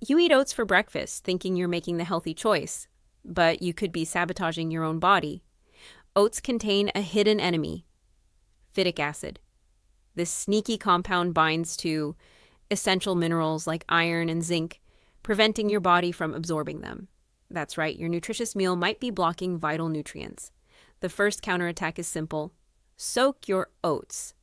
You eat oats for breakfast, thinking you're making the healthy choice, but you could be sabotaging your own body. Oats contain a hidden enemy, phytic acid. This sneaky compound binds to essential minerals like iron and zinc, preventing your body from absorbing them. That's right, your nutritious meal might be blocking vital nutrients. The first counterattack is simple. Soak your oats.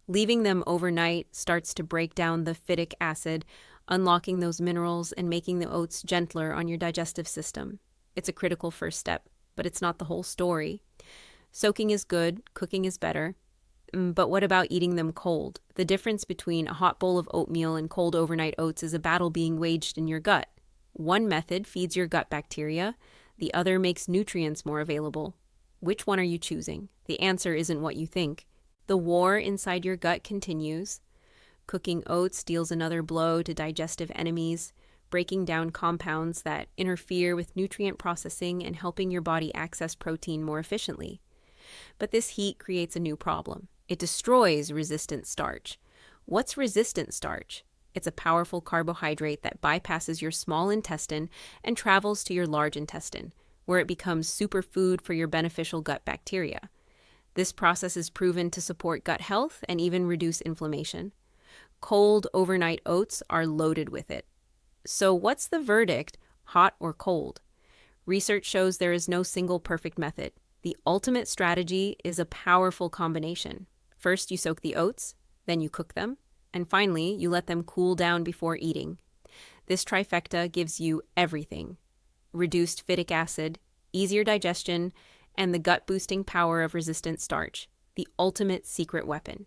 Leaving them overnight starts to break down the phytic acid, unlocking those minerals and making the oats gentler on your digestive system. It's a critical first step, but it's not the whole story. Soaking is good, cooking is better. But what about eating them cold? The difference between a hot bowl of oatmeal and cold overnight oats is a battle being waged in your gut. One method feeds your gut bacteria, the other makes nutrients more available. Which one are you choosing? The answer isn't what you think. The war inside your gut continues. Cooking oats deals another blow to digestive enemies, breaking down compounds that interfere with nutrient processing and helping your body access protein more efficiently. But this heat creates a new problem. It destroys resistant starch. What's resistant starch? It's a powerful carbohydrate that bypasses your small intestine and travels to your large intestine, where it becomes superfood for your beneficial gut bacteria. This process is proven to support gut health and even reduce inflammation. Cold overnight oats are loaded with it. So what's the verdict, hot or cold? Research shows there is no single perfect method. The ultimate strategy is a powerful combination. First, you soak the oats, then you cook them, and finally, you let them cool down before eating. This trifecta gives you everything: reduced phytic acid, easier digestion, and the gut-boosting power of resistant starch, the ultimate secret weapon.